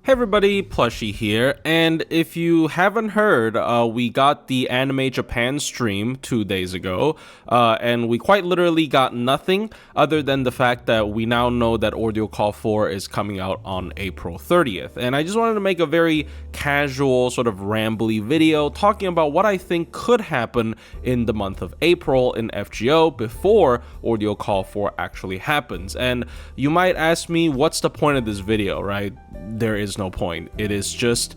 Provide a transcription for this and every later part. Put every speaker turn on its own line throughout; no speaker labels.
Hey everybody, Plushie here, and if you haven't heard, we got the Anime Japan stream 2 days ago, and we quite literally got nothing other than the fact that we now know that Ordeal Call 4 is coming out on April 30th, and I just wanted to make a very casual, sort of rambly video talking about what I think could happen in the month of April in FGO before Ordeal Call 4 actually happens. And you might ask me, what's the point of this video, right? There is no point. It is just,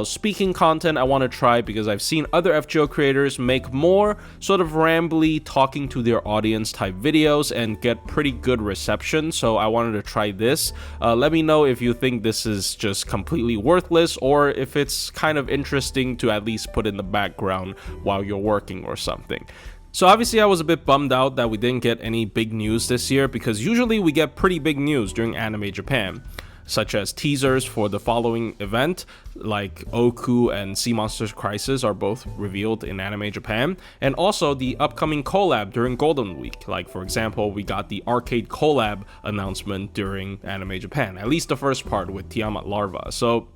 speaking content I want to try because I've seen other FGO creators make more sort of rambly talking to their audience type videos and get pretty good reception, so I wanted to try this. Let me know if you think this is just completely worthless or if it's kind of interesting to at least put in the background while you're working or something. So obviously I was a bit bummed out that we didn't get any big news this year, because usually we get pretty big news during Anime Japan, such as teasers for the following event, like Oku and Sea Monsters Crisis are both revealed in Anime Japan, and also the upcoming collab during Golden Week. Like, for example, we got the arcade collab announcement during Anime Japan, at least the first part with Tiamat Larva. So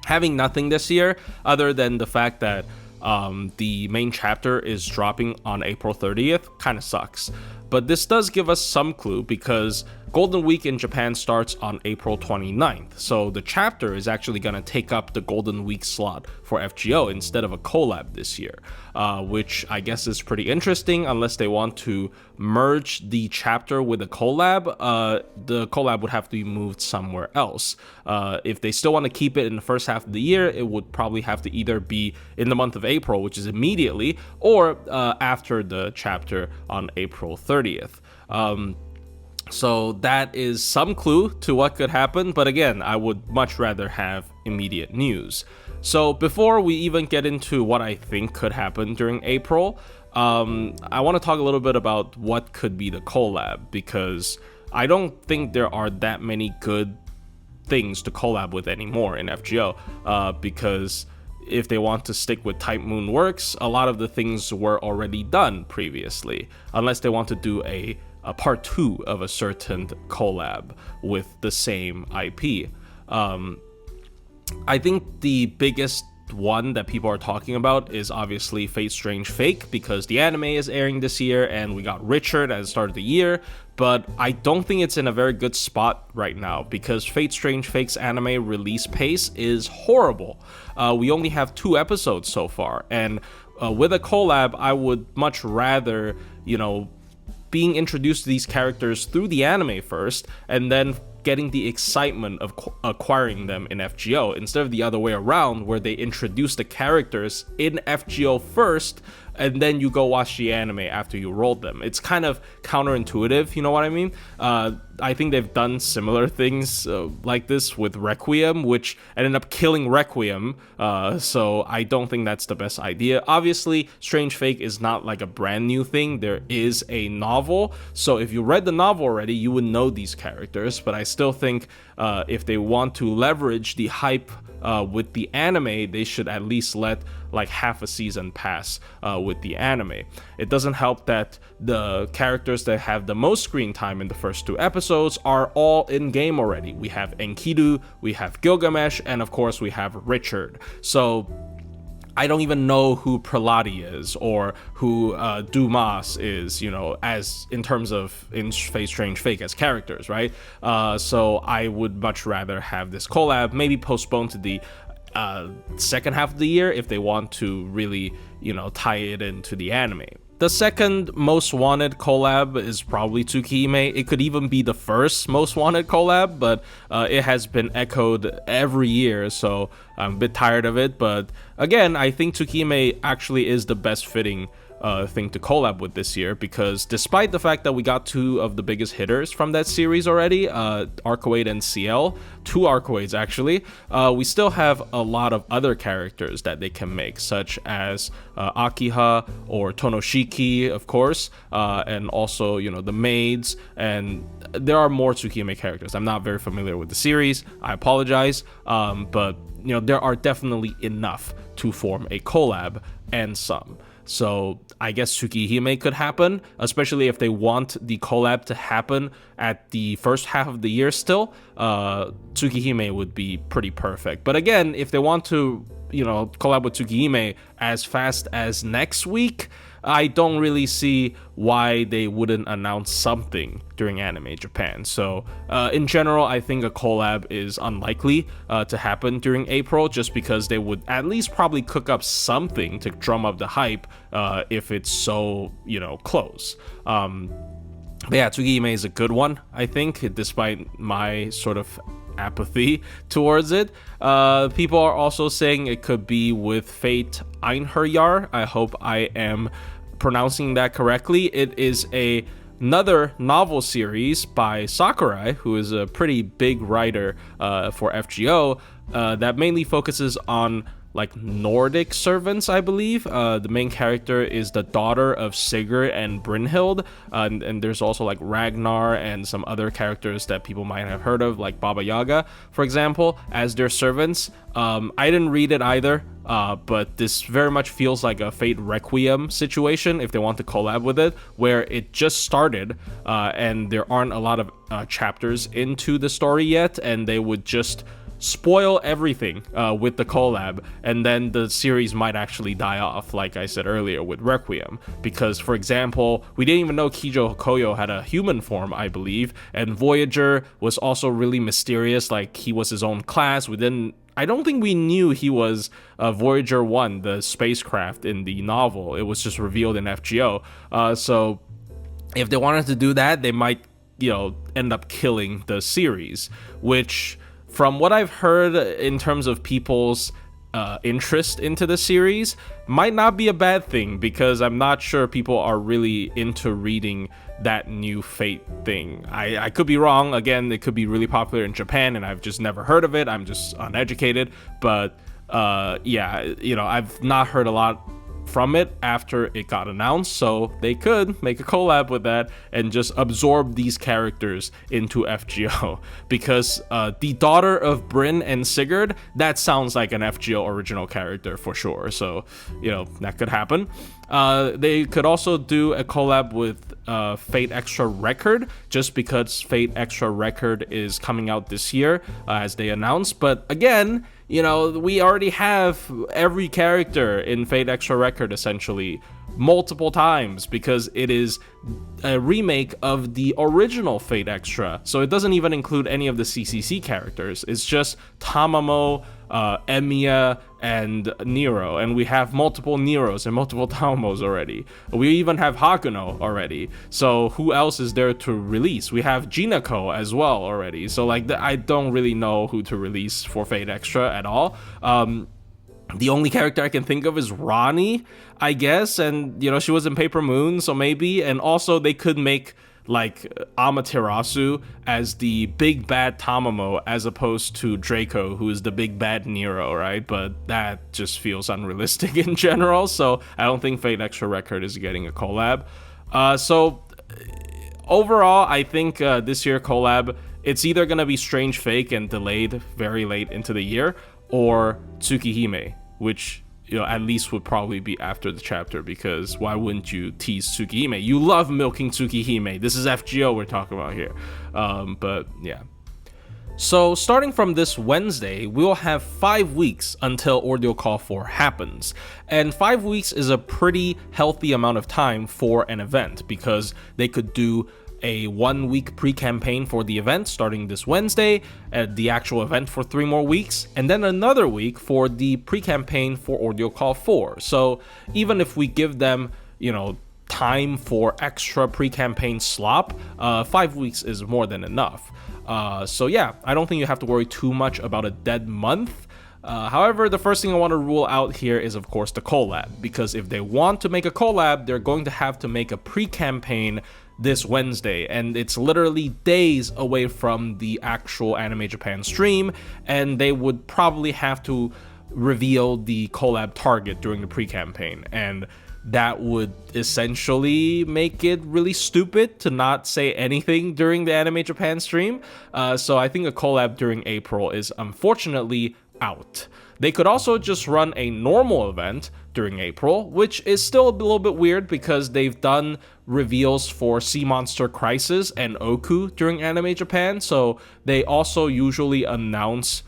having nothing this year other than the fact that the main chapter is dropping on April 30th kind of sucks. But this does give us some clue, because Golden Week in Japan starts on April 29th, so the chapter is actually going to take up the Golden Week slot for FGO instead of a collab this year, which I guess is pretty interesting, unless they want to merge the chapter with a collab. The collab would have to be moved somewhere else. If they still want to keep it in the first half of the year, it would probably have to either be in the month of April, which is immediately, or after the chapter on April 30th. So that is some clue to what could happen, but again, I would much rather have immediate news. So before we even get into what I think could happen during April, I want to talk a little bit about what could be the collab, because I don't think there are that many good things to collab with anymore in FGO, because if they want to stick with Type Moon Works, a lot of the things were already done previously, unless they want to do a part 2 of a certain collab with the same IP. I think the biggest one that people are talking about is obviously Fate Strange Fake, because the anime is airing this year and we got Richard at the start of the year, but I don't think it's in a very good spot right now, because Fate Strange Fake's anime release pace is horrible. We only have 2 episodes so far, and with a collab, I would much rather, being introduced to these characters through the anime first, and then getting the excitement of acquiring them in FGO, instead of the other way around, where they introduce the characters in FGO first, and then you go watch the anime after you rolled them. It's kind of counterintuitive, you know what I mean? I think they've done similar things like this with Requiem, which ended up killing Requiem, so I don't think that's the best idea. Obviously, Strange Fake is not like a brand new thing. There is a novel, so if you read the novel already, you would know these characters, but I still think if they want to leverage the hype with the anime, they should at least let like half a season pass with the anime. It doesn't help that the characters that have the most screen time in the first 2 episodes are all in game already. We have Enkidu, we have Gilgamesh, and of course we have Richard. So I don't even know who Prelati is or who Dumas is, as in terms of in Fate Strange Fake as characters, right? So I would much rather have this collab, maybe postponed to the second half of the year if they want to really, tie it into the anime. The second most wanted collab is probably Tsukihime. It could even be the first most wanted collab, but it has been echoed every year, so I'm a bit tired of it. But again, I think Tsukihime actually is the best fitting thing to collab with this year, because despite the fact that we got 2 of the biggest hitters from that series already, Arcoade and CL, 2 Arcoades actually, we still have a lot of other characters that they can make, such as Akiha or Tonoshiki, of course, and also, the maids, and there are more Tsukihime characters. I'm not very familiar with the series, I apologize, but there are definitely enough to form a collab and some. So I guess Tsukihime could happen, especially if they want the collab to happen at the first half of the year still. Tsukihime would be pretty perfect. But again, if they want to, collab with Tsukihime as fast as next week, I don't really see why they wouldn't announce something during Anime Japan. So in general, I think a collab is unlikely to happen during April, just because they would at least probably cook up something to drum up the hype if it's so, close. But yeah, Tsukihime is a good one, I think, despite my sort of apathy towards it. People are also saying it could be with Fate Einherjar. I hope I am pronouncing that correctly. It is another novel series by Sakurai, who is a pretty big writer for FGO, that mainly focuses on like Nordic servants, I believe. The main character is the daughter of Sigurd and Brynhild, and there's also like Ragnar and some other characters that people might have heard of, like Baba Yaga, for example, as their servants. I didn't read it either, but this very much feels like a Fate Requiem situation if they want to collab with it, where it just started and there aren't a lot of chapters into the story yet, and they would just spoil everything with the collab, and then the series might actually die off, like I said earlier with Requiem, because for example, we didn't even know Kijo Koyo had a human form, I believe, and Voyager was also really mysterious, like he was his own class. I don't think we knew he was Voyager 1, the spacecraft in the novel. It was just revealed in FGO. So if they wanted to do that, they might, end up killing the series, which, from what I've heard in terms of people's interest into the series, might not be a bad thing, because I'm not sure people are really into reading that new Fate thing. I could be wrong. Again, it could be really popular in Japan and I've just never heard of it. I'm just uneducated. But yeah, I've not heard a lot from it after it got announced, so they could make a collab with that and just absorb these characters into FGO, because the daughter of Bryn and Sigurd, that sounds like an FGO original character for sure, so that could happen. They could also do a collab with Fate Extra Record, just because Fate Extra Record is coming out this year, as they announced. But again, we already have every character in Fate Extra Record essentially multiple times, because it is a remake of the original Fate Extra. So it doesn't even include any of the CCC characters. It's just Tamamo, Emiya, and Nero, and we have multiple Neros and multiple Tamamos already. We even have Hakuno already. So who else is there to release? We have Jinako as well already. So I don't really know who to release for Fate Extra at all. The only character I can think of is Ronnie, I guess, and she was in Paper Moon, so maybe. And also they could make like Amaterasu as the big bad Tamamo, as opposed to Draco, who is the big bad Nero, right? But that just feels unrealistic in general, so I don't think Fate Extra Record is getting a collab. So overall, I think this year collab, it's either gonna be Strange Fake and delayed very late into the year, or Tsukihime, which at least would probably be after the chapter, because why wouldn't you tease Tsukihime? You love milking Tsukihime. This is FGO we're talking about here. But yeah. So starting from this Wednesday, we'll have 5 weeks until Ordeal Call 4 happens. And 5 weeks is a pretty healthy amount of time for an event, because they could do a 1 week pre-campaign for the event starting this Wednesday, the actual event for 3 more weeks, and then another week for the pre-campaign for Ordeal Call 4. So even if we give them, time for extra pre-campaign slop, 5 weeks is more than enough. So yeah, I don't think you have to worry too much about a dead month. However, the first thing I want to rule out here is, of course, the collab, because if they want to make a collab, they're going to have to make a pre-campaign this Wednesday, and it's literally days away from the actual Anime Japan stream, and they would probably have to reveal the collab target during the pre-campaign, and that would essentially make it really stupid to not say anything during the Anime Japan stream. So I think a collab during April is unfortunately out. They could also just run a normal event during April, which is still a little bit weird because they've done reveals for Sea Monster Crisis and Oku during Anime Japan, so they also usually announce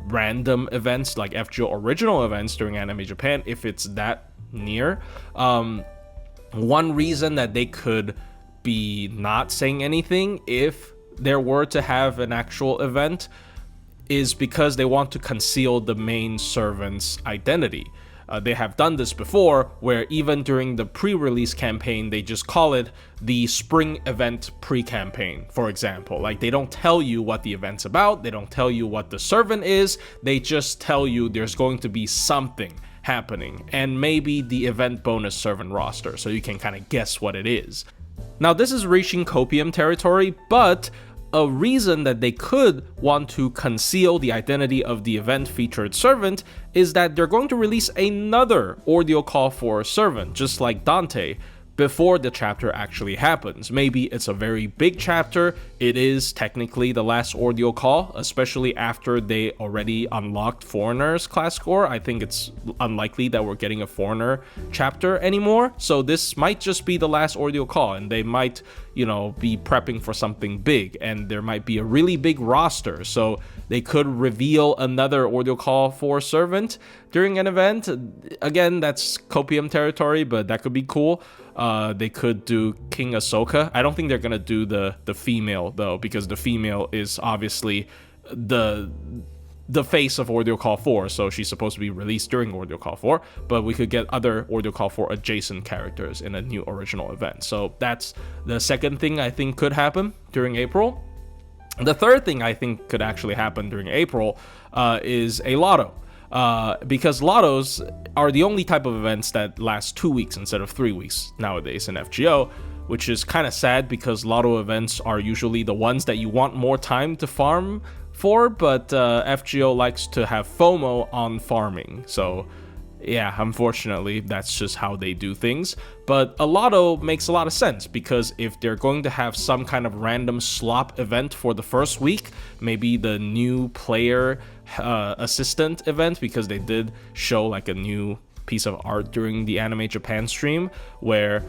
random events like FGO original events during Anime Japan if it's that near. One reason that they could be not saying anything if there were to have an actual event is because they want to conceal the main servant's identity. They have done this before, where even during the pre-release campaign, they just call it the spring event pre-campaign, for example. Like, they don't tell you what the event's about, they don't tell you what the servant is, they just tell you there's going to be something happening, and maybe the event bonus servant roster, so you can kind of guess what it is. Now, this is reaching copium territory, but a reason that they could want to conceal the identity of the event featured servant is that they're going to release another Ordeal Call for a servant, just like Dante, before the chapter actually happens. Maybe it's a very big chapter, it is technically the last Ordeal Call, especially after they already unlocked Foreigner's class score. I think it's unlikely that we're getting a Foreigner chapter anymore, so this might just be the last Ordeal Call, and they might, you know, be prepping for something big, and there might be a really big roster, so they could reveal another Ordeal Call for servant during an event. Again, that's copium territory, but that could be cool. They could do King Ahsoka. I don't think they're gonna do the female though, because the female is obviously the face of Ordeal Call 4, so she's supposed to be released during Ordeal Call 4, but we could get other Ordeal Call 4 adjacent characters in a new original event. So that's the second thing I think could happen during April. The third thing I think could actually happen during April is a lotto. Because lottos are the only type of events that last 2 weeks instead of 3 weeks nowadays in FGO, which is kind of sad because lotto events are usually the ones that you want more time to farm for, but FGO likes to have FOMO on farming. So yeah, unfortunately, that's just how they do things. But a lotto makes a lot of sense because if they're going to have some kind of random slop event for the first week, maybe the new player assistant event, because they did show like a new piece of art during the Anime Japan stream where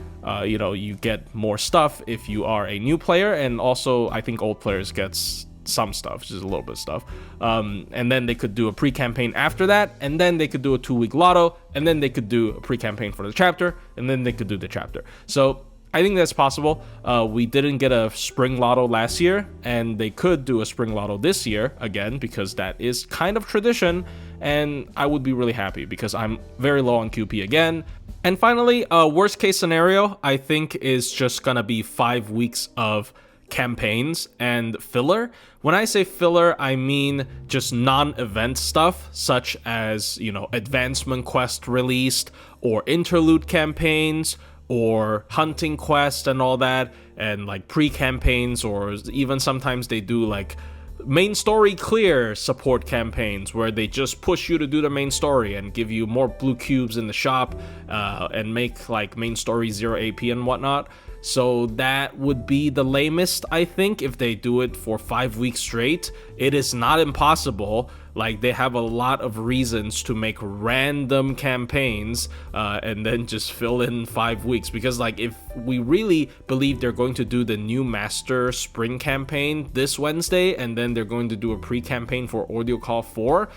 you know, you get more stuff if you are a new player, and also I think old players gets some stuff, just a little bit of stuff, and then they could do a pre-campaign after that, and then they could do a 2-week lotto, and then they could do a pre-campaign for the chapter, and then they could do the chapter. So I think that's possible. We didn't get a spring lotto last year, and they could do a spring lotto this year again, because that is kind of tradition, and I would be really happy because I'm very low on QP again. And finally, worst case scenario, I think, is just gonna be 5 weeks of campaigns and filler. When I say filler, I mean just non-event stuff, such as, you know, advancement quest released, or interlude campaigns, or hunting quest and all that, and like pre-campaigns, or even sometimes they do like main story clear support campaigns where they just push you to do the main story and give you more blue cubes in the shop, and make like main story 0 AP and whatnot. So that would be the lamest, I think, if they do it for 5 weeks straight. It is not impossible. Like, they have a lot of reasons to make random campaigns and then just fill in 5 weeks. Because, like, if we really believe they're going to do the new Master Spring campaign this Wednesday, and then they're going to do a pre-campaign for Ordeal Call 4,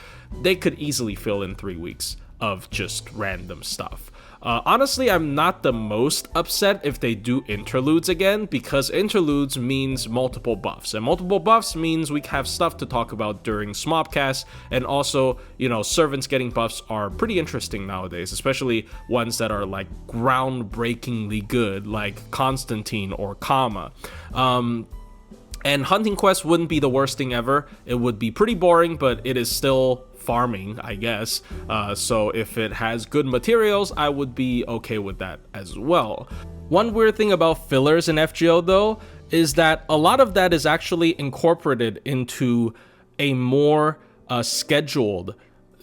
they could easily fill in 3 weeks of just random stuff. Honestly, I'm not the most upset if they do interludes again, because interludes means multiple buffs, and multiple buffs means we have stuff to talk about during Smobcast, and also, you know, servants getting buffs are pretty interesting nowadays, especially ones that are like groundbreakingly good, like Constantine or Kama. And hunting quest wouldn't be the worst thing ever. It would be pretty boring, but it is still farming, I guess. So if it has good materials, I would be okay with that as well. One weird thing about fillers in FGO though is that a lot of that is actually incorporated into a more scheduled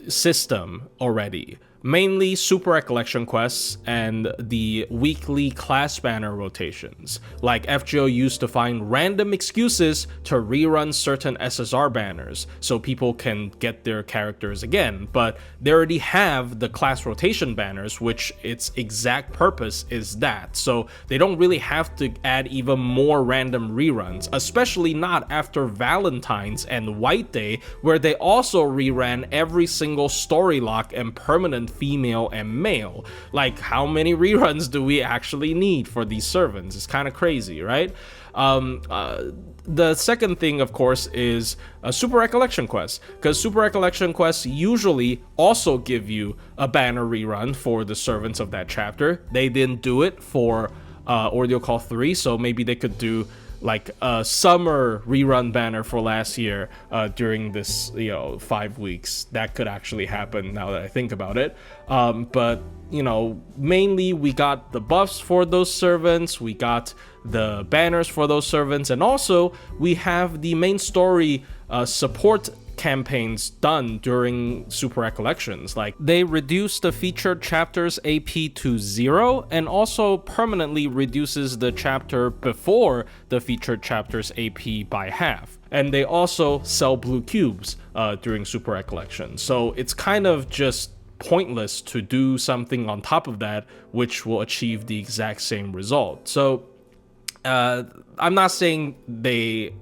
system already. mainly Super Recollection quests and the weekly class banner rotations. Like FGO used to find random excuses to rerun certain SSR banners so people can get their characters again, but they already have the class rotation banners, which its exact purpose is that. So they don't really have to add even more random reruns, especially not after Valentine's and White Day, where they also reran every single story lock and permanent female and male. Like, how many reruns do we actually need for these servants? It's kind of crazy, right? The second thing, of course, is a Super Recollection quest, because Super Recollection quests usually also give you a banner rerun for the servants of that chapter. They didn't do it for Ordeal Call 3, so maybe they could do like a summer rerun banner for last year during this 5 weeks. That could actually happen now that I think about it. But mainly we got the buffs for those servants, we got the banners for those servants, and also we have the main story support campaigns done during Super Recollections. Like, they reduce the featured chapter's AP to 0 and also permanently reduces the chapter before the featured chapter's AP by half. And they also sell blue cubes during Super Recollections. So it's kind of just pointless to do something on top of that which will achieve the exact same result. So I'm not saying they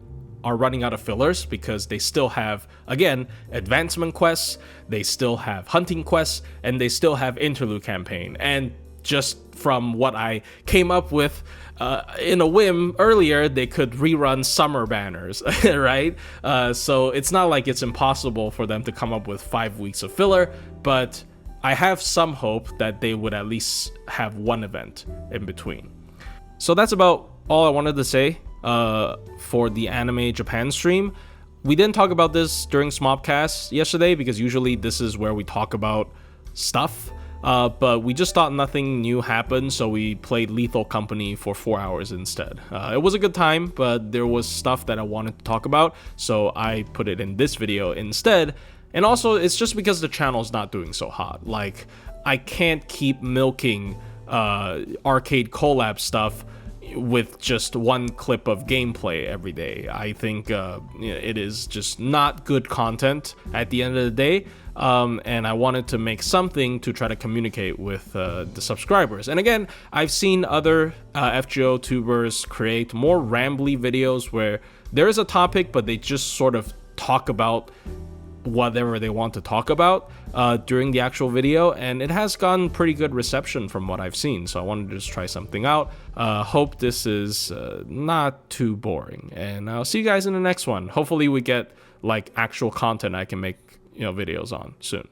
are running out of fillers, because they still have, again, advancement quests, they still have hunting quests, and they still have interlude campaign. And just from what I came up with in a whim earlier, they could rerun summer banners, right? So it's not like it's impossible for them to come up with 5 weeks of filler, but I have some hope that they would at least have one event in between. So that's about all I wanted to say for the Anime Japan stream. We didn't talk about this during Smobcast yesterday, because usually this is where we talk about stuff, but we just thought nothing new happened, so we played Lethal Company for 4 hours instead. It was a good time, but there was stuff that I wanted to talk about, so I put it in this video instead. And also, it's just because the channel's not doing so hot. Like, I can't keep milking arcade collab stuff with just one clip of gameplay every day. I think it is just not good content at the end of the day, and I wanted to make something to try to communicate with the subscribers. And again, I've seen other FGO tubers create more rambly videos where there is a topic, but they just sort of talk about whatever they want to talk about during the actual video, and it has gotten pretty good reception from what I've seen, so I wanted to just try something out. Hope this is not too boring, and I'll see you guys in the next one. Hopefully we get like actual content I can make videos on soon.